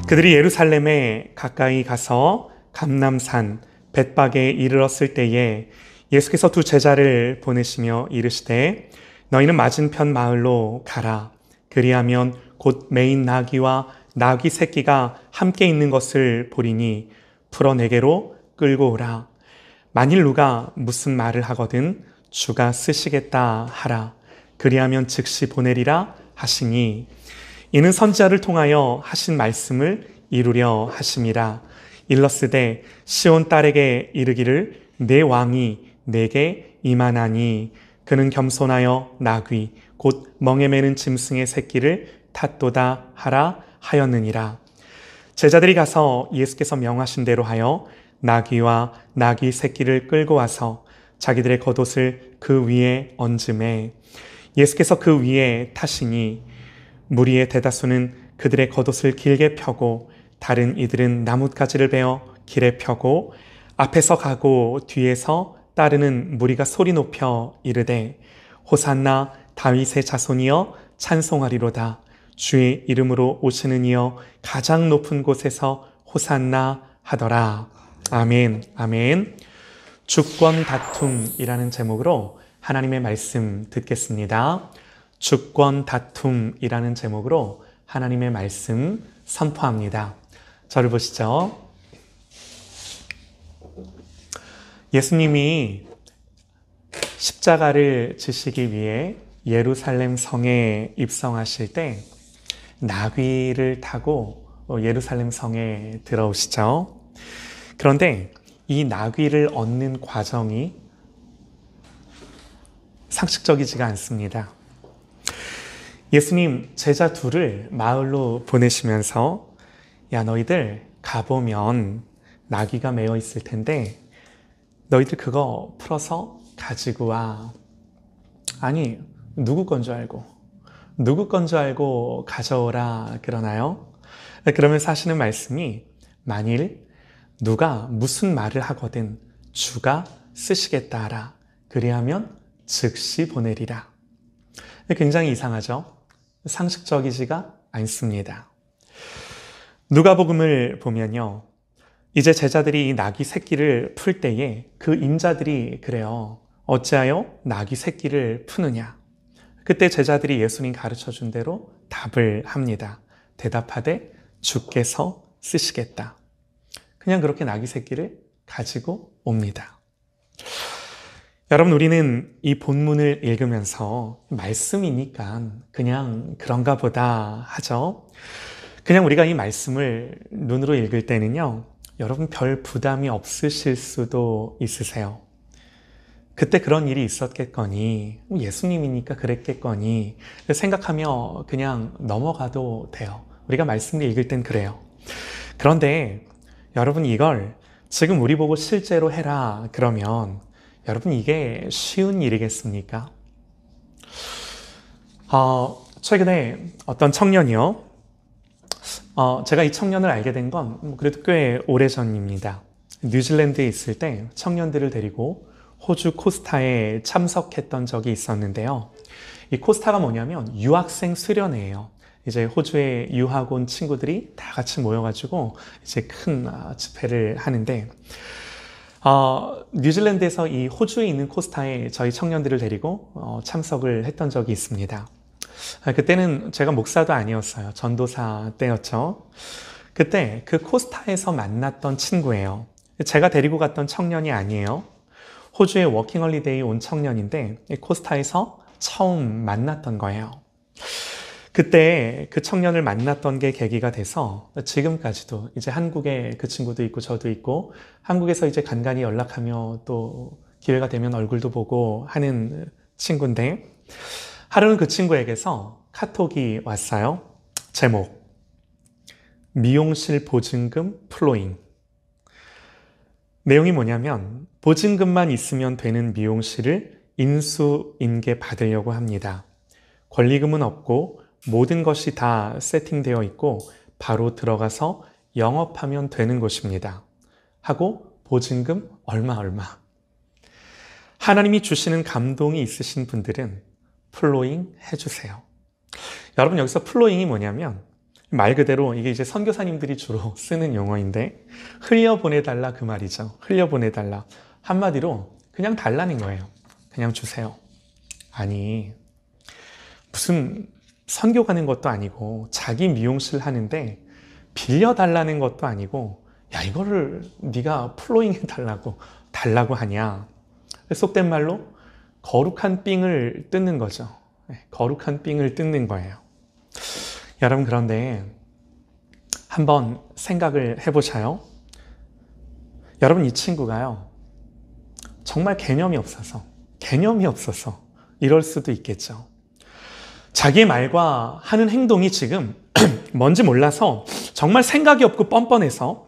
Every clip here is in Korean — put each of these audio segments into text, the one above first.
그들이 예루살렘에 가까이 가서 감람산 벳박에 이르렀을 때에 예수께서 두 제자를 보내시며 이르시되 너희는 맞은편 마을로 가라. 그리하면 곧 매인 나귀와 나귀 새끼가 함께 있는 것을 보리니 풀어 내게로 끌고 오라. 만일 누가 무슨 말을 하거든 주가 쓰시겠다 하라. 그리하면 즉시 보내리라 하시니 이는 선지자를 통하여 하신 말씀을 이루려 하심이라. 일러스되 시온 딸에게 이르기를 내 왕이 내게 임하나니 그는 겸손하여 나귀 곧 멍에 매는 짐승의 새끼를 탔도다 하라 하였느니라. 제자들이 가서 예수께서 명하신 대로 하여 나귀와 나귀 새끼를 끌고 와서 자기들의 겉옷을 그 위에 얹음에 예수께서 그 위에 타시니 무리의 대다수는 그들의 겉옷을 길게 펴고 다른 이들은 나뭇가지를 베어 길에 펴고 앞에서 가고 뒤에서 따르는 무리가 소리 높여 이르되 호산나 다윗의 자손이여 찬송하리로다. 주의 이름으로 오시는 이여 가장 높은 곳에서 호산나 하더라. 아멘, 아멘. 주권 다툼이라는 제목으로 하나님의 말씀 듣겠습니다. 주권 다툼이라는 제목으로 하나님의 말씀 선포합니다. 저를 보시죠. 예수님이 십자가를 지시기 위해 예루살렘 성에 입성하실 때 나귀를 타고 예루살렘 성에 들어오시죠. 그런데 이 나귀를 얻는 과정이 상식적이지가 않습니다. 예수님 제자 둘을 마을로 보내시면서 야 너희들 가보면 나귀가 매어 있을 텐데 너희들 그거 풀어서 가지고 와. 아니 누구 건 줄 알고 가져오라 그러나요? 그러면서 하시는 말씀이 만일 누가 무슨 말을 하거든 주가 쓰시겠다 하라. 그리하면 즉시 보내리라. 굉장히 이상하죠? 상식적이지가 않습니다. 누가복음을 보면요. 이제 제자들이 이 나귀 새끼를 풀 때에 그 임자들이 그래요. 어찌하여 나귀 새끼를 푸느냐? 그때 제자들이 예수님 가르쳐준 대로 답을 합니다. 대답하되 주께서 쓰시겠다. 그냥 그렇게 나귀 새끼를 가지고 옵니다. 여러분 우리는 이 본문을 읽으면서 말씀이니까 그냥 그런가 보다 하죠. 그냥 우리가 이 말씀을 눈으로 읽을 때는요. 여러분 별 부담이 없으실 수도 있으세요. 그때 그런 일이 있었겠거니 예수님이니까 그랬겠거니 생각하며 그냥 넘어가도 돼요. 우리가 말씀을 읽을 땐 그래요. 그런데 여러분 이걸 지금 우리 보고 실제로 해라 그러면 여러분 이게 쉬운 일이겠습니까? 최근에 어떤 청년이요. 제가 이 청년을 알게 된 건 그래도 꽤 오래전입니다. 뉴질랜드에 있을 때 청년들을 데리고 호주 코스타에 참석했던 적이 있었는데요. 이 코스타가 뭐냐면 유학생 수련회예요. 이제 호주에 유학 온 친구들이 다 같이 모여가지고 이제 큰 집회를 하는데 뉴질랜드에서 이 호주에 있는 코스타에 저희 청년들을 데리고 참석을 했던 적이 있습니다. 그때는 제가 목사도 아니었어요. 전도사 때였죠. 그때 그 코스타에서 만났던 친구예요. 제가 데리고 갔던 청년이 아니에요. 호주에 워킹홀리데이 온 청년인데 코스타에서 처음 만났던 거예요. 그때 그 청년을 만났던 게 계기가 돼서 지금까지도 이제 한국에 그 친구도 있고 저도 있고 한국에서 이제 간간히 연락하며 또 기회가 되면 얼굴도 보고 하는 친구인데 하루는 그 친구에게서 카톡이 왔어요. 제목 미용실 보증금 플로잉. 내용이 뭐냐면 보증금만 있으면 되는 미용실을 인수인계 받으려고 합니다. 권리금은 없고 모든 것이 다 세팅되어 있고 바로 들어가서 영업하면 되는 곳입니다. 하고 보증금 얼마. 하나님이 주시는 감동이 있으신 분들은 플로잉 해주세요. 여러분 여기서 플로잉이 뭐냐면 말 그대로 이게 이제 선교사님들이 주로 쓰는 용어인데 흘려보내달라 그 말이죠. 흘려보내달라. 한마디로 그냥 달라는 거예요. 그냥 주세요. 아니 무슨 선교 가는 것도 아니고 자기 미용실 하는데 빌려달라는 것도 아니고 야 이거를 네가 플로잉 해달라고 달라고 하냐. 속된 말로 거룩한 삥을 뜯는 거죠. 거룩한 삥을 뜯는 거예요. 여러분 그런데 한번 생각을 해보셔요. 여러분 이 친구가요. 정말 개념이 없어서 이럴 수도 있겠죠. 자기의 말과 하는 행동이 지금 뭔지 몰라서 정말 생각이 없고 뻔뻔해서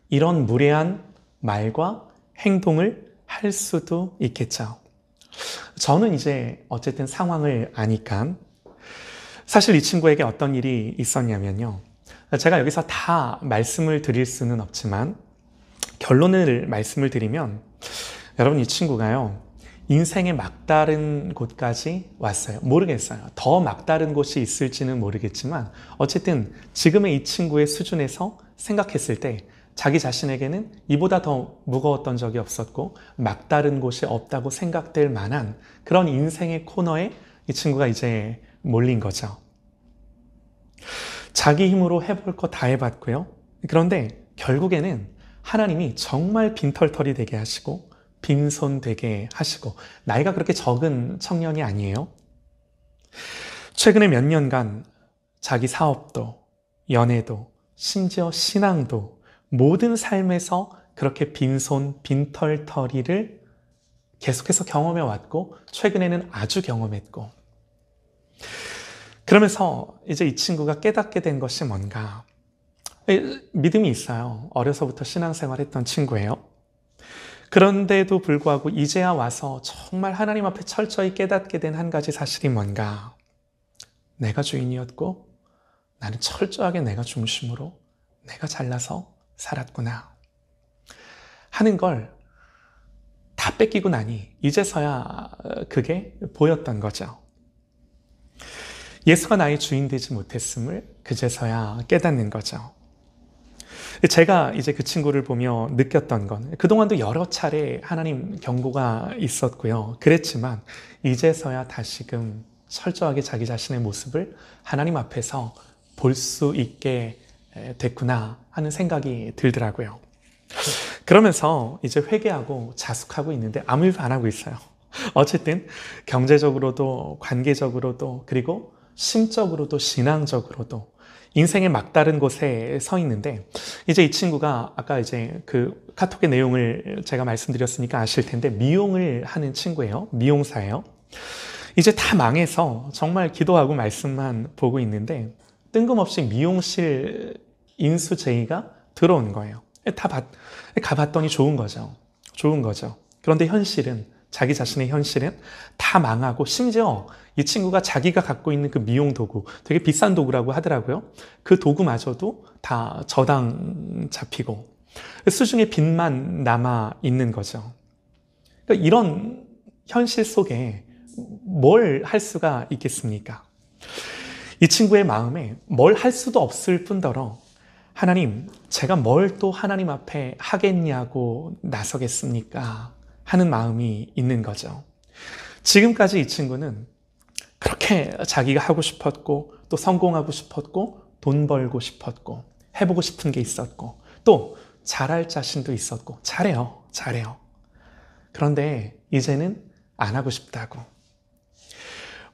이런 무례한 말과 행동을 할 수도 있겠죠. 저는 이제 어쨌든 상황을 아니까 사실 이 친구에게 어떤 일이 있었냐면요. 제가 여기서 다 말씀을 드릴 수는 없지만 결론을 말씀을 드리면 여러분 이 친구가요. 인생의 막다른 곳까지 왔어요. 모르겠어요. 더 막다른 곳이 있을지는 모르겠지만 어쨌든 지금의 이 친구의 수준에서 생각했을 때 자기 자신에게는 이보다 더 무거웠던 적이 없었고 막다른 곳이 없다고 생각될 만한 그런 인생의 코너에 이 친구가 이제 몰린 거죠. 자기 힘으로 해볼 거 다 해봤고요. 그런데 결국에는 하나님이 정말 빈털털이 되게 하시고 빈손 되게 하시고 나이가 그렇게 적은 청년이 아니에요. 최근에 몇 년간 자기 사업도 연애도 심지어 신앙도 모든 삶에서 그렇게 빈손 빈털터리를 계속해서 경험해 왔고 최근에는 아주 경험했고 그러면서 이제 이 친구가 깨닫게 된 것이 뭔가 믿음이 있어요. 어려서부터 신앙생활했던 친구예요. 그런데도 불구하고 이제야 와서 정말 하나님 앞에 철저히 깨닫게 된 한 가지 사실이 뭔가 내가 주인이었고 나는 철저하게 내가 중심으로 내가 잘나서 살았구나 하는 걸 다 뺏기고 나니 이제서야 그게 보였던 거죠. 예수가 나의 주인 되지 못했음을 그제서야 깨닫는 거죠. 제가 이제 그 친구를 보며 느꼈던 건 그동안도 여러 차례 하나님 경고가 있었고요. 그랬지만 이제서야 다시금 철저하게 자기 자신의 모습을 하나님 앞에서 볼 수 있게 됐구나 하는 생각이 들더라고요. 그러면서 이제 회개하고 자숙하고 있는데 아무 일도 안 하고 있어요. 어쨌든 경제적으로도 관계적으로도 그리고 심적으로도 신앙적으로도 인생의 막다른 곳에 서 있는데 이제 이 친구가 아까 이제 그 카톡의 내용을 제가 말씀드렸으니까 아실 텐데 미용을 하는 친구예요. 미용사예요. 이제 다 망해서 정말 기도하고 말씀만 보고 있는데 뜬금없이 미용실 인수 제의가 들어온 거예요. 가봤더니 좋은 거죠. 좋은 거죠. 그런데 현실은 자기 자신의 현실은 다 망하고 심지어 이 친구가 자기가 갖고 있는 그 미용 도구 되게 비싼 도구라고 하더라고요. 그 도구마저도 다 저당 잡히고 수중에 빚만 남아 있는 거죠. 그러니까 이런 현실 속에 뭘 할 수가 있겠습니까? 이 친구의 마음에 뭘 할 수도 없을 뿐더러 하나님, 제가 뭘 또 하나님 앞에 하겠냐고 나서겠습니까? 하는 마음이 있는 거죠. 지금까지 이 친구는 그렇게 자기가 하고 싶었고 또 성공하고 싶었고 돈 벌고 싶었고 해보고 싶은 게 있었고 또 잘할 자신도 있었고 잘해요. 그런데 이제는 안 하고 싶다고.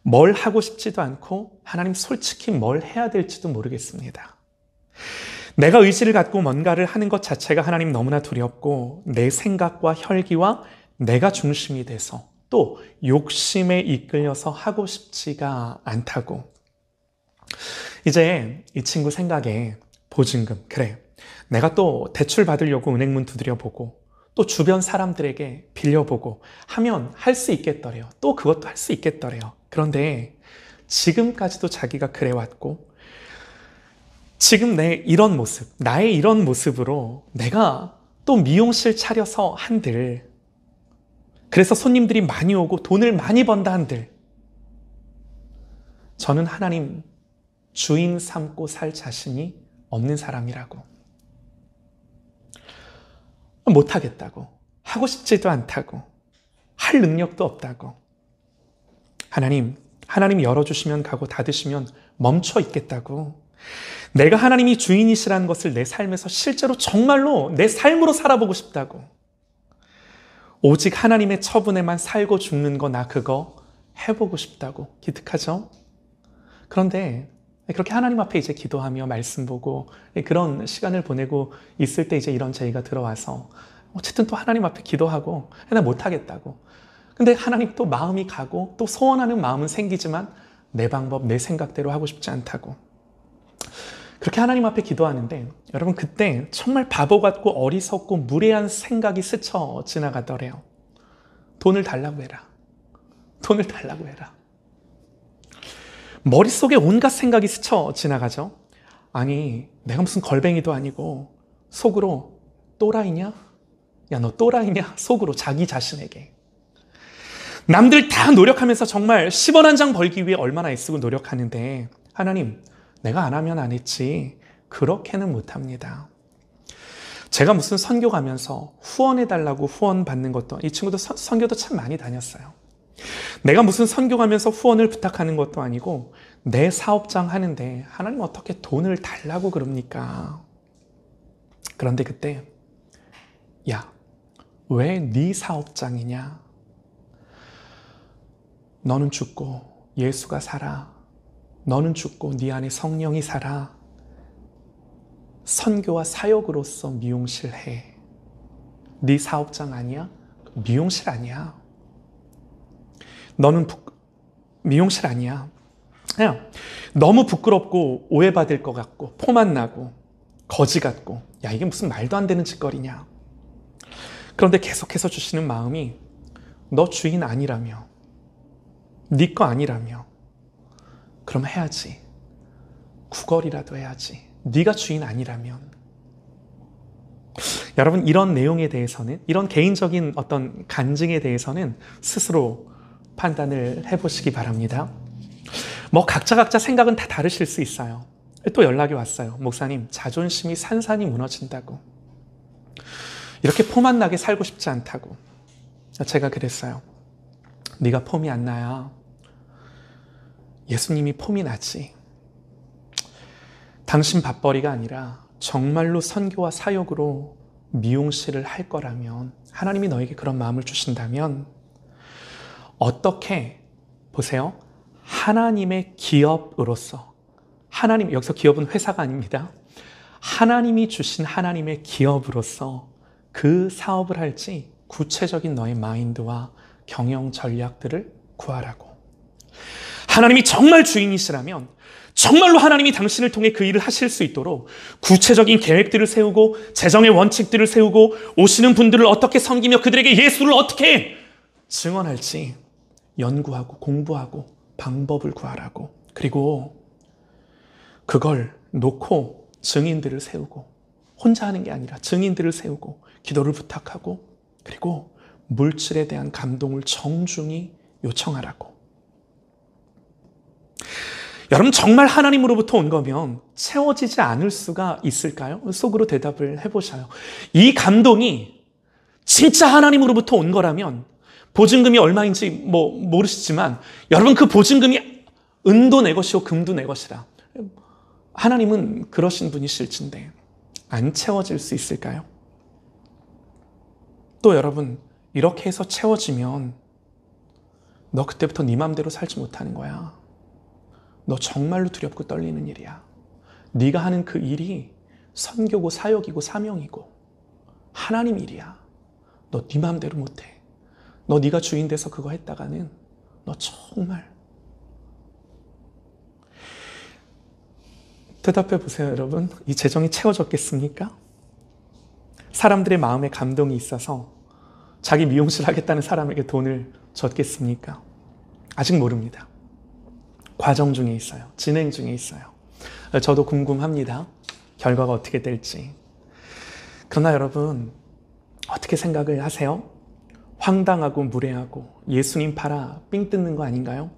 뭘 하고 싶지도 않고 하나님 솔직히 뭘 해야 될지도 모르겠습니다. 내가 의지를 갖고 뭔가를 하는 것 자체가 하나님 너무나 두렵고 내 생각과 혈기와 내가 중심이 돼서 또 욕심에 이끌려서 하고 싶지가 않다고. 이제 이 친구 생각에 보증금, 그래, 내가 또 대출 받으려고 은행문 두드려보고 또 주변 사람들에게 빌려보고 하면 할 수 있겠더래요. 또 그것도 할 수 있겠더래요. 그런데 지금까지도 자기가 그래왔고 지금 나의 이런 모습으로 내가 또 미용실 차려서 한들, 그래서 손님들이 많이 오고 돈을 많이 번다 한들, 저는 하나님 주인 삼고 살 자신이 없는 사람이라고. 못하겠다고. 하고 싶지도 않다고. 할 능력도 없다고. 하나님 열어주시면 가고 닫으시면 멈춰 있겠다고. 내가 하나님이 주인이시라는 것을 내 삶에서 실제로 정말로 내 삶으로 살아보고 싶다고. 오직 하나님의 처분에만 살고 죽는 거 나 그거 해보고 싶다고 기특하죠? 그런데 그렇게 하나님 앞에 이제 기도하며 말씀 보고 그런 시간을 보내고 있을 때 이제 이런 제의가 들어와서 어쨌든 또 하나님 앞에 기도하고 나 못하겠다고. 근데 하나님 또 마음이 가고 또 소원하는 마음은 생기지만 내 방법, 내 생각대로 하고 싶지 않다고. 그렇게 하나님 앞에 기도하는데 여러분 그때 정말 바보 같고 어리석고 무례한 생각이 스쳐 지나가더래요. 돈을 달라고 해라. 돈을 달라고 해라. 머릿속에 온갖 생각이 스쳐 지나가죠. 아니 내가 무슨 걸뱅이도 아니고 속으로 또라이냐? 야 너 또라이냐? 속으로 자기 자신에게. 남들 다 노력하면서 정말 10원 한 장 벌기 위해 얼마나 애쓰고 노력하는데 하나님 내가 안 하면 안 했지 그렇게는 못합니다. 제가 무슨 선교 가면서 후원해달라고 후원 받는 것도 이 친구도 선교도 참 많이 다녔어요. 내가 무슨 선교 가면서 후원을 부탁하는 것도 아니고 내 사업장 하는데 하나님 어떻게 돈을 달라고 그럽니까? 그런데 그때 야, 왜 네 사업장이냐? 너는 죽고 예수가 살아. 너는 죽고 네 안에 성령이 살아. 선교와 사역으로서 미용실 해. 네 사업장 아니야? 미용실 아니야. 너는 미용실 아니야. 그냥 너무 부끄럽고 오해받을 것 같고 포만 나고 거지 같고 야 이게 무슨 말도 안 되는 짓거리냐. 그런데 계속해서 주시는 마음이 너 주인 아니라며 네 거 아니라며 그럼 해야지. 구걸이라도 해야지. 네가 주인 아니라면. 여러분 이런 내용에 대해서는 이런 개인적인 어떤 간증에 대해서는 스스로 판단을 해보시기 바랍니다. 뭐 각자 생각은 다 다르실 수 있어요. 또 연락이 왔어요. 목사님 자존심이 산산이 무너진다고. 이렇게 폼 안 나게 살고 싶지 않다고. 제가 그랬어요. 네가 폼이 안 나야 예수님이 폼이 나지. 당신 밥벌이가 아니라 정말로 선교와 사역으로 미용실을 할 거라면 하나님이 너에게 그런 마음을 주신다면 어떻게 보세요. 하나님의 기업으로서 하나님 여기서 기업은 회사가 아닙니다. 하나님이 주신 하나님의 기업으로서 그 사업을 할지 구체적인 너의 마인드와 경영 전략들을 구하라고. 하나님이 정말 주인이시라면 정말로 하나님이 당신을 통해 그 일을 하실 수 있도록 구체적인 계획들을 세우고 재정의 원칙들을 세우고 오시는 분들을 어떻게 섬기며 그들에게 예수를 어떻게 증언할지 연구하고 공부하고 방법을 구하라고. 그리고 그걸 놓고 증인들을 세우고 혼자 하는 게 아니라 증인들을 세우고 기도를 부탁하고 그리고 물질에 대한 감동을 정중히 요청하라고. 여러분 정말 하나님으로부터 온 거면 채워지지 않을 수가 있을까요? 속으로 대답을 해보셔요. 이 감동이 진짜 하나님으로부터 온 거라면 보증금이 얼마인지 모르시지만 여러분 그 보증금이 은도 내 것이요 금도 내 것이라. 하나님은 그러신 분이실진데 안 채워질 수 있을까요? 또 여러분 이렇게 해서 채워지면 너 그때부터 네 맘대로 살지 못하는 거야. 너 정말로 두렵고 떨리는 일이야. 네가 하는 그 일이 선교고 사역이고 사명이고 하나님 일이야. 너 네 맘대로 못해. 너 네가 주인 돼서 그거 했다가는 너 정말. 대답해 보세요 여러분. 이 재정이 채워졌겠습니까? 사람들의 마음에 감동이 있어서 자기 미용실 하겠다는 사람에게 돈을 줬겠습니까? 아직 모릅니다. 과정 중에 있어요. 진행 중에 있어요. 저도 궁금합니다. 결과가 어떻게 될지. 그러나 여러분 어떻게 생각을 하세요? 황당하고 무례하고 예수님 팔아 삥 뜯는 거 아닌가요?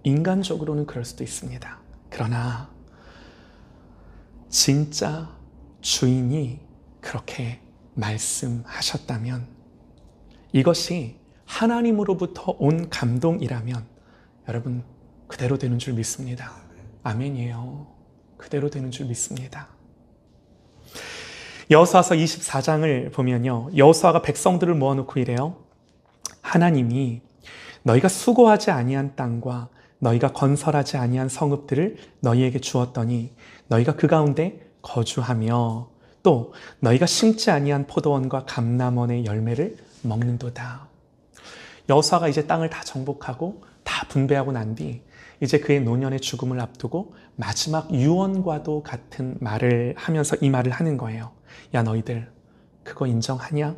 인간적으로는 그럴 수도 있습니다. 그러나 진짜 주인이 그렇게 말씀하셨다면, 이것이 하나님으로부터 온 감동이라면 여러분 그대로 되는 줄 믿습니다. 아멘이에요. 그대로 되는 줄 믿습니다. 여호수아서 24장을 보면요, 여호수아가 백성들을 모아놓고 이래요. 하나님이 너희가 수고하지 아니한 땅과 너희가 건설하지 아니한 성읍들을 너희에게 주었더니 너희가 그 가운데 거주하며 또 너희가 심지 아니한 포도원과 감람원의 열매를 먹는도다. 여호수아가 이제 땅을 다 정복하고 다 분배하고 난 뒤 이제 그의 노년의 죽음을 앞두고 마지막 유언과도 같은 말을 하면서 이 말을 하는 거예요. 야, 너희들 그거 인정하냐?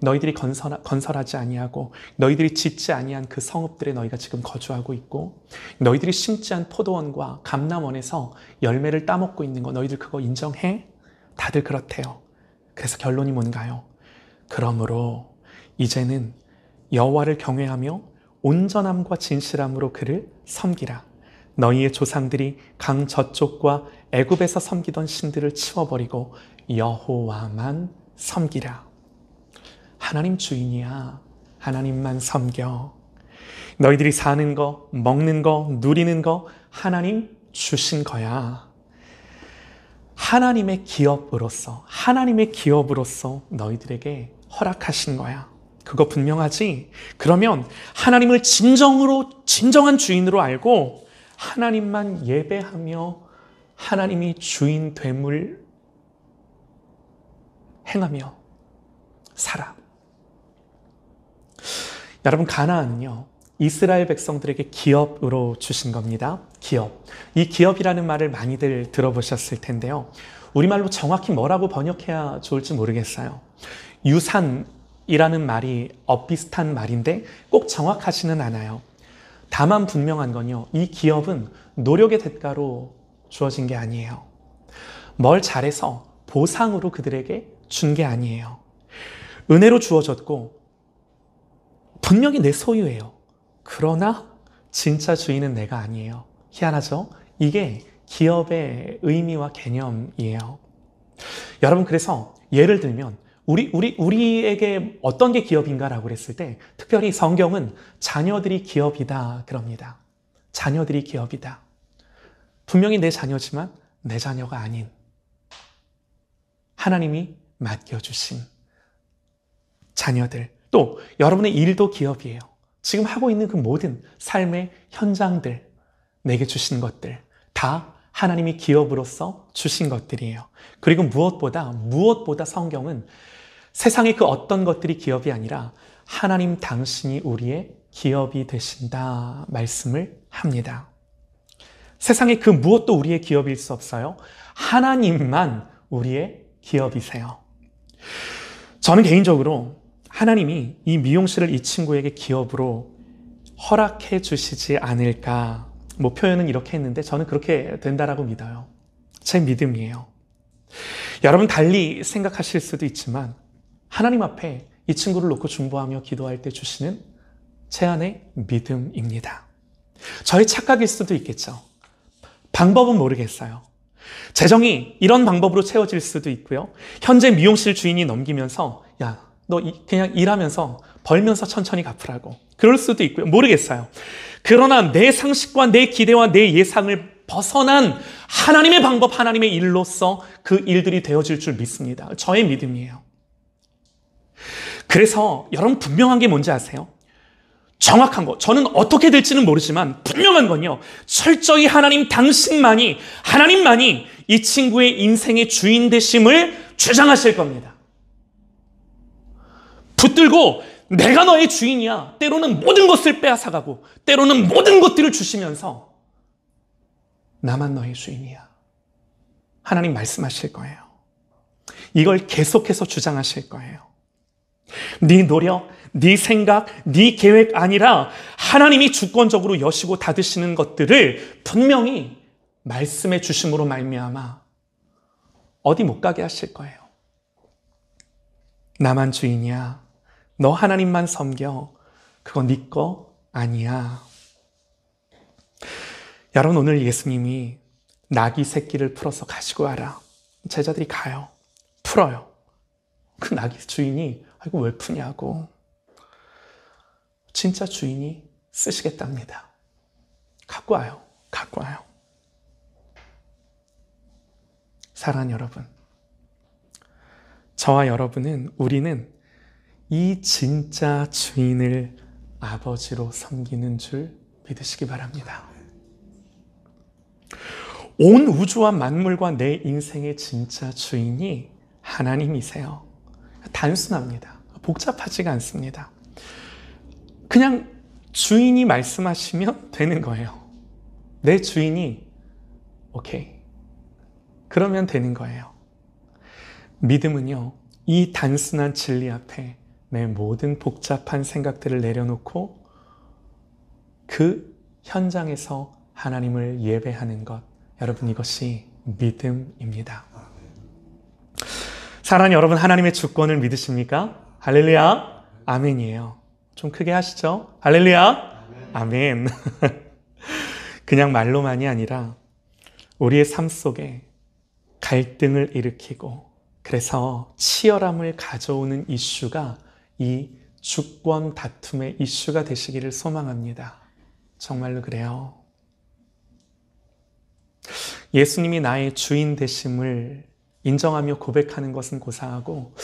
너희들이 건설하지 아니하고 너희들이 짓지 아니한 그 성읍들에 너희가 지금 거주하고 있고 너희들이 심지 않은 포도원과 감람원에서 열매를 따먹고 있는 거 너희들 그거 인정해? 다들 그렇대요. 그래서 결론이 뭔가요? 그러므로 이제는 여호와를 경외하며 온전함과 진실함으로 그를 섬기라. 너희의 조상들이 강 저쪽과 애굽에서 섬기던 신들을 치워버리고 여호와만 섬기라. 하나님 주인이야. 하나님만 섬겨. 너희들이 사는 거, 먹는 거, 누리는 거 하나님 주신 거야. 하나님의 기업으로서 너희들에게 허락하신 거야. 그거 분명하지? 그러면 하나님을 진정한 주인으로 알고 하나님만 예배하며 하나님이 주인 됨을 행하며 살아. 여러분, 가나안은요, 이스라엘 백성들에게 기업으로 주신 겁니다. 기업. 이 기업이라는 말을 많이들 들어보셨을 텐데요. 우리말로 정확히 뭐라고 번역해야 좋을지 모르겠어요. 유산이라는 말이 엇비슷한 말인데 꼭 정확하지는 않아요. 다만 분명한 건요, 이 기업은 노력의 대가로 주어진 게 아니에요. 뭘 잘해서 보상으로 그들에게 준 게 아니에요. 은혜로 주어졌고 분명히 내 소유예요. 그러나 진짜 주인은 내가 아니에요. 희한하죠? 이게 기업의 의미와 개념이에요. 여러분, 그래서 예를 들면 우리에게 어떤 게 기업인가라고 그랬을 때 특별히 성경은 자녀들이 기업이다 그럽니다. 자녀들이 기업이다. 분명히 내 자녀지만 내 자녀가 아닌 하나님이 맡겨주신 자녀들, 또 여러분의 일도 기업이에요. 지금 하고 있는 그 모든 삶의 현장들, 내게 주신 것들 다 하나님이 기업으로서 주신 것들이에요. 그리고 무엇보다 성경은 세상의 그 어떤 것들이 기업이 아니라 하나님 당신이 우리의 기업이 되신다 말씀을 합니다. 세상의 그 무엇도 우리의 기업일 수 없어요. 하나님만 우리의 기업이세요. 저는 개인적으로 하나님이 이 미용실을 이 친구에게 기업으로 허락해 주시지 않을까, 표현은 이렇게 했는데 저는 그렇게 된다라고 믿어요. 제 믿음이에요. 여러분 달리 생각하실 수도 있지만 하나님 앞에 이 친구를 놓고 중보하며 기도할 때 주시는 제 안의 믿음입니다. 저의 착각일 수도 있겠죠. 방법은 모르겠어요. 재정이 이런 방법으로 채워질 수도 있고요. 현재 미용실 주인이 넘기면서 야, 너 그냥 일하면서 벌면서 천천히 갚으라고 그럴 수도 있고요. 모르겠어요. 그러나 내 상식과 내 기대와 내 예상을 벗어난 하나님의 방법, 하나님의 일로서 그 일들이 되어질 줄 믿습니다. 저의 믿음이에요. 그래서 여러분 분명한 게 뭔지 아세요? 정확한 거, 저는 어떻게 될지는 모르지만 분명한 건요, 철저히 하나님만이 이 친구의 인생의 주인 되심을 주장하실 겁니다. 붙들고 내가 너의 주인이야. 때로는 모든 것을 빼앗아가고 때로는 모든 것들을 주시면서 나만 너의 주인이야. 하나님 말씀하실 거예요. 이걸 계속해서 주장하실 거예요. 네 노력, 네 생각, 네 계획 아니라 하나님이 주권적으로 여시고 닫으시는 것들을 분명히 말씀해 주심으로 말미암아 어디 못 가게 하실 거예요. 나만 주인이야. 너 하나님만 섬겨. 그거 네 거 아니야. 여러분, 오늘 예수님이 나귀 새끼를 풀어서 가지고 와라. 제자들이 가요. 풀어요. 그 나귀 주인이 이거 왜 푸냐고. 진짜 주인이 쓰시겠답니다. 갖고 와요. 갖고 와요. 사랑하는 여러분, 저와 여러분은, 우리는 이 진짜 주인을 아버지로 섬기는 줄 믿으시기 바랍니다. 온 우주와 만물과 내 인생의 진짜 주인이 하나님이세요. 단순합니다. 복잡하지가 않습니다. 그냥 주인이 말씀하시면 되는 거예요. 내 주인이 오케이, 그러면 되는 거예요. 믿음은요, 이 단순한 진리 앞에 내 모든 복잡한 생각들을 내려놓고 그 현장에서 하나님을 예배하는 것, 여러분, 이것이 믿음입니다. 사랑하는 여러분, 하나님의 주권을 믿으십니까? 할렐루야, 아멘이에요. 좀 크게 하시죠. 할렐루야, 아멘. 그냥 말로만이 아니라 우리의 삶 속에 갈등을 일으키고, 그래서 치열함을 가져오는 이슈가 이 주권 다툼의 이슈가 되시기를 소망합니다. 정말로 그래요. 예수님이 나의 주인 되심을 인정하며 고백하는 것은 고사하고,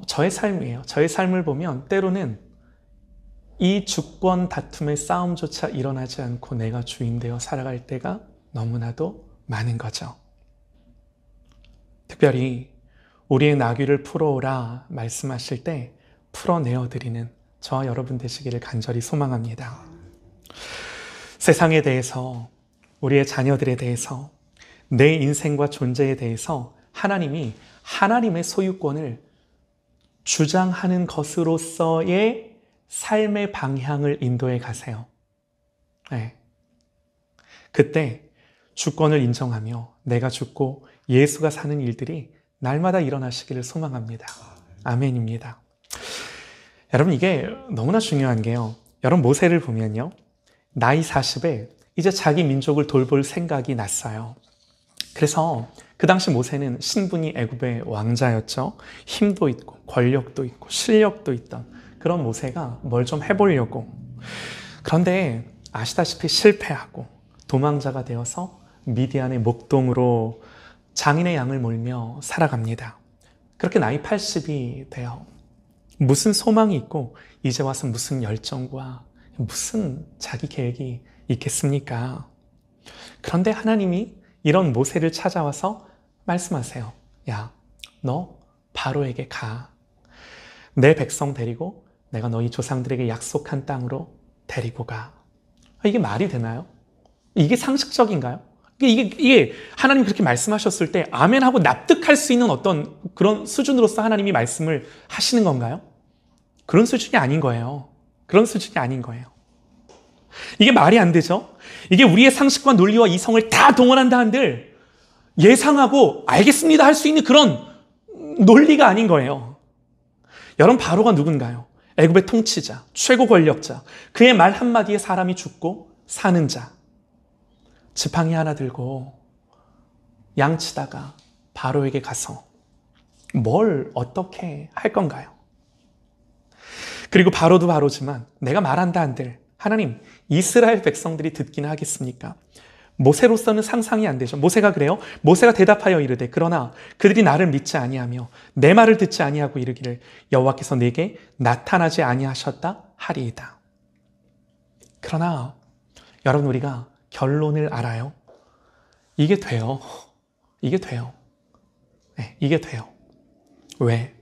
저의 삶이에요. 저의 삶을 보면 때로는 이 주권 다툼의 싸움조차 일어나지 않고 내가 주인 되어 살아갈 때가 너무나도 많은 거죠. 특별히 우리의 나귀를 풀어오라 말씀하실 때 풀어내어드리는 저와 여러분 되시기를 간절히 소망합니다. 세상에 대해서, 우리의 자녀들에 대해서, 내 인생과 존재에 대해서 하나님이 하나님의 소유권을 주장하는 것으로서의 삶의 방향을 인도해 가세요. 네. 그때 주권을 인정하며 내가 죽고 예수가 사는 일들이 날마다 일어나시기를 소망합니다. 아멘입니다. 여러분, 이게 너무나 중요한 게요, 여러분 모세를 보면요, 나이 40에 이제 자기 민족을 돌볼 생각이 났어요. 그래서 그 당시 모세는 신분이 애굽의 왕자였죠. 힘도 있고 권력도 있고 실력도 있던 그런 모세가 뭘 좀 해보려고, 그런데 아시다시피 실패하고 도망자가 되어서 미디안의 목동으로 장인의 양을 몰며 살아갑니다. 그렇게 나이 80이 돼요. 무슨 소망이 있고 이제 와서 무슨 열정과 무슨 자기 계획이 있겠습니까? 그런데 하나님이 이런 모세를 찾아와서 말씀하세요. 야, 너 바로에게 가. 내 백성 데리고 내가 너희 조상들에게 약속한 땅으로 데리고 가. 이게 말이 되나요? 이게 상식적인가요? 이게 하나님 그렇게 말씀하셨을 때 아멘하고 납득할 수 있는 어떤 그런 수준으로서 하나님이 말씀을 하시는 건가요? 그런 수준이 아닌 거예요. 그런 수준이 아닌 거예요. 이게 말이 안 되죠? 이게 우리의 상식과 논리와 이성을 다 동원한다 한들 예상하고 알겠습니다 할 수 있는 그런 논리가 아닌 거예요. 여러분, 바로가 누군가요? 애굽의 통치자, 최고 권력자, 그의 말 한마디에 사람이 죽고 사는 자. 지팡이 하나 들고 양치다가 바로에게 가서 뭘 어떻게 할 건가요? 그리고 바로도 바로지만 내가 말한다 한들 하나님, 이스라엘 백성들이 듣기는 하겠습니까? 모세로서는 상상이 안 되죠. 모세가 그래요. 모세가 대답하여 이르되 그러나 그들이 나를 믿지 아니하며 내 말을 듣지 아니하고 이르기를 여호와께서 내게 나타나지 아니하셨다 하리이다. 그러나 여러분, 우리가 결론을 알아요. 이게 돼요. 이게 돼요. 네, 이게 돼요. 왜?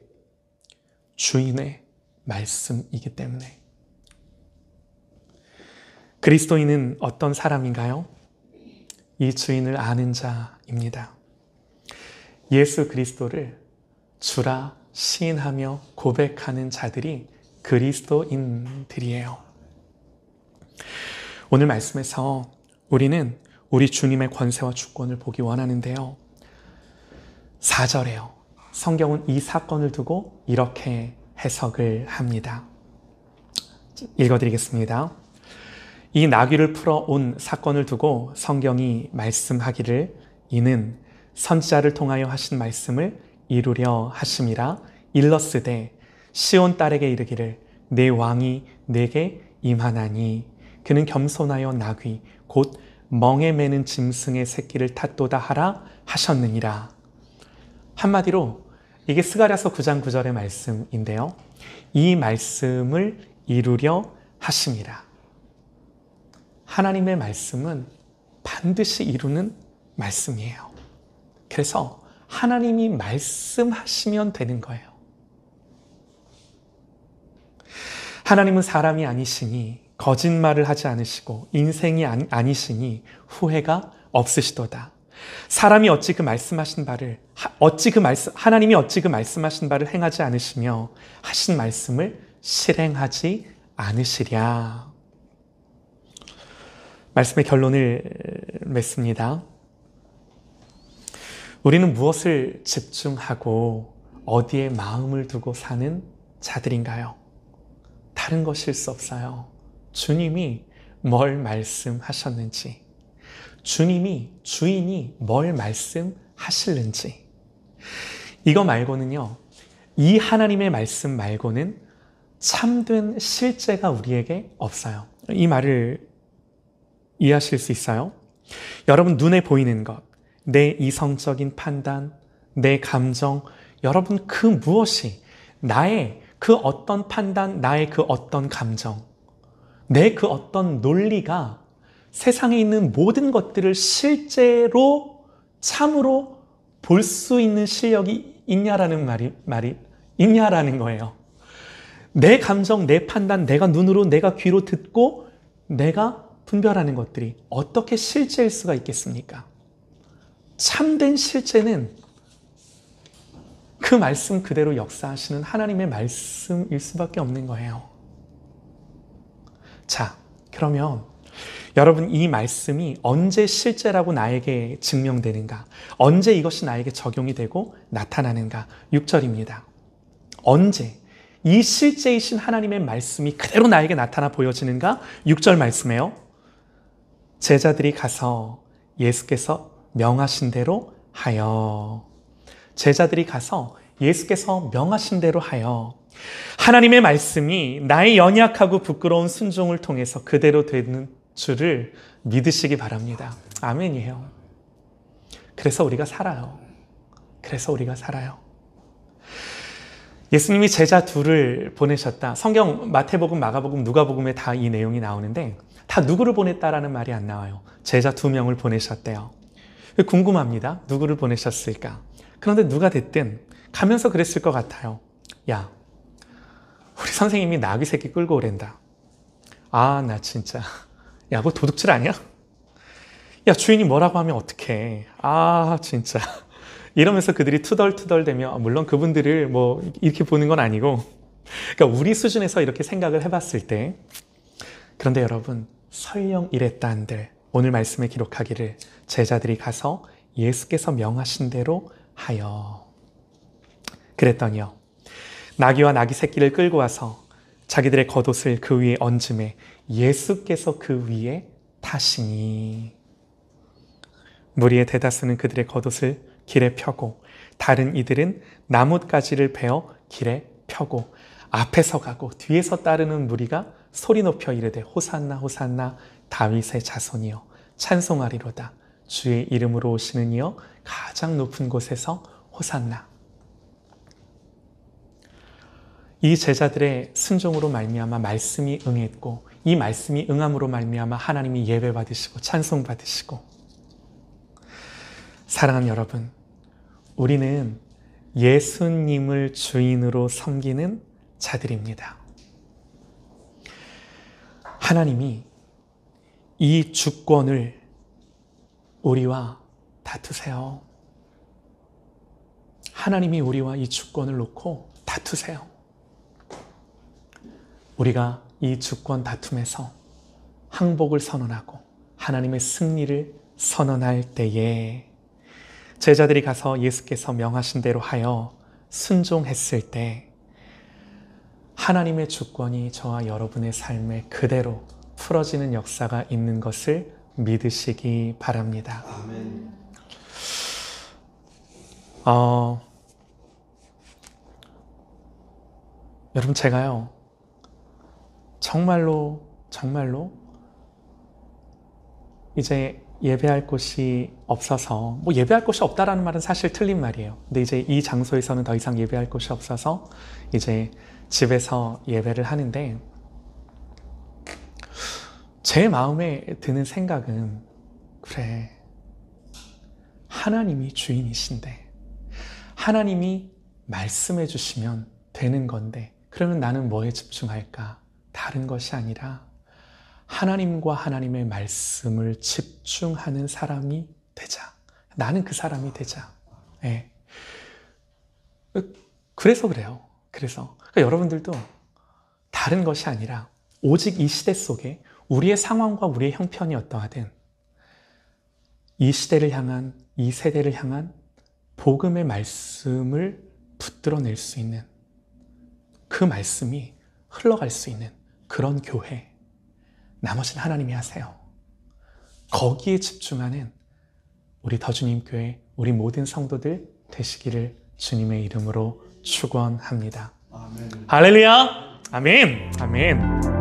주인의 말씀이기 때문에. 그리스도인은 어떤 사람인가요? 이 주인을 아는 자입니다. 예수 그리스도를 주라 시인하며 고백하는 자들이 그리스도인들이에요. 오늘 말씀에서 우리는 우리 주님의 권세와 주권을 보기 원하는데요. 4절에요. 성경은 이 사건을 두고 이렇게 해석을 합니다. 읽어드리겠습니다. 이 나귀를 풀어온 사건을 두고 성경이 말씀하기를 이는 선지자를 통하여 하신 말씀을 이루려 하심이라. 일러스되 시온 딸에게 이르기를 내 왕이 내게 임하나니 그는 겸손하여 나귀 곧 멍에 매는 짐승의 새끼를 탔도다 하라 하셨느니라. 한마디로 이게 스가랴서 9장 9절의 말씀인데요. 이 말씀을 이루려 하심이라. 하나님의 말씀은 반드시 이루는 말씀이에요. 그래서 하나님이 말씀하시면 되는 거예요. 하나님은 사람이 아니시니 거짓말을 하지 않으시고 인생이 아니시니 후회가 없으시도다. 사람이 어찌 그 말씀하신 바를 하나님이 어찌 그 말씀하신 바를 행하지 않으시며 하신 말씀을 실행하지 않으시랴. 말씀의 결론을 맺습니다. 우리는 무엇을 집중하고 어디에 마음을 두고 사는 자들인가요? 다른 것일 수 없어요. 주님이 뭘 말씀하셨는지, 주인이 뭘 말씀하실는지. 이거 말고는요, 이 하나님의 말씀 말고는 참된 실제가 우리에게 없어요. 이 말을 이해하실 수 있어요? 여러분, 눈에 보이는 것, 내 이성적인 판단, 내 감정, 여러분 그 무엇이 나의 그 어떤 판단, 나의 그 어떤 감정, 내 그 어떤 논리가 세상에 있는 모든 것들을 실제로 참으로 볼 수 있는 실력이 있냐라는 말이 있냐라는 거예요. 내 감정, 내 판단, 내가 눈으로, 내가 귀로 듣고 내가 분별하는 것들이 어떻게 실제일 수가 있겠습니까? 참된 실제는 그 말씀 그대로 역사하시는 하나님의 말씀일 수밖에 없는 거예요. 자, 그러면 여러분, 이 말씀이 언제 실제라고 나에게 증명되는가? 언제 이것이 나에게 적용이 되고 나타나는가? 6절입니다. 언제 이 실제이신 하나님의 말씀이 그대로 나에게 나타나 보여지는가? 6절 말씀에요. 제자들이 가서 예수께서 명하신 대로 하여. 제자들이 가서 예수께서 명하신 대로 하여. 하나님의 말씀이 나의 연약하고 부끄러운 순종을 통해서 그대로 되는 줄을 믿으시기 바랍니다. 아멘이에요. 그래서 우리가 살아요. 예수님이 제자 둘을 보내셨다. 성경 마태복음, 마가복음, 누가복음에 다 이 내용이 나오는데 다 누구를 보냈다라는 말이 안 나와요. 제자 2명을 보내셨대요. 궁금합니다. 누구를 보내셨을까? 그런데 누가 됐든 가면서 그랬을 것 같아요. 야, 우리 선생님이 나귀 새끼 끌고 오랜다. 아, 나 진짜. 야, 그거 도둑질 아니야? 야, 주인이 뭐라고 하면 어떡해. 아, 진짜. 이러면서 그들이 투덜투덜대며, 물론 그분들을 뭐 이렇게 보는 건 아니고, 그러니까 우리 수준에서 이렇게 생각을 해봤을 때, 그런데 여러분, 설령 이랬다 한들 오늘 말씀에 기록하기를 제자들이 가서 예수께서 명하신 대로 하여. 그랬더니요, 나귀와 나귀 새끼를 끌고 와서 자기들의 겉옷을 그 위에 얹음에 예수께서 그 위에 타시니. 무리의 대다수는 그들의 겉옷을 길에 펴고 다른 이들은 나뭇가지를 베어 길에 펴고 앞에서 가고 뒤에서 따르는 무리가 소리 높여 이르되 호산나 호산나 다윗의 자손이여 찬송하리로다. 주의 이름으로 오시는 이여 가장 높은 곳에서 호산나. 이 제자들의 순종으로 말미암아 말씀이 응했고 이 말씀이 응함으로 말미암아 하나님이 예배받으시고 찬송받으시고. 사랑하는 여러분, 우리는 예수님을 주인으로 섬기는 자들입니다. 하나님이 이 주권을 우리와 다투세요. 하나님이 우리와 이 주권을 놓고 다투세요. 우리가 이 주권 다툼에서 항복을 선언하고 하나님의 승리를 선언할 때에 제자들이 가서 예수께서 명하신 대로 하여 순종했을 때 하나님의 주권이 저와 여러분의 삶에 그대로 풀어지는 역사가 있는 것을 믿으시기 바랍니다. 아멘. 여러분, 제가요, 정말로 이제 예배할 곳이 없어서, 뭐 예배할 곳이 없다라는 말은 사실 틀린 말이에요. 근데 이제 이 장소에서는 더 이상 예배할 곳이 없어서 이제 집에서 예배를 하는데, 제 마음에 드는 생각은, 그래, 하나님이 주인이신데 하나님이 말씀해 주시면 되는 건데, 그러면 나는 뭐에 집중할까? 다른 것이 아니라 하나님과 하나님의 말씀을 집중하는 사람이 되자. 나는 그 사람이 되자. 예. 그래서 그래요. 그러니까 여러분들도 다른 것이 아니라 오직 이 시대 속에 우리의 상황과 우리의 형편이 어떠하든 이 시대를 향한, 이 세대를 향한 복음의 말씀을 붙들어낼 수 있는, 그 말씀이 흘러갈 수 있는 그런 교회, 나머지는 하나님이 하세요. 거기에 집중하는 우리 더주님교회, 우리 모든 성도들 되시기를 주님의 이름으로 축원합니다. 아멘. 할렐루야! 아멘! 아멘!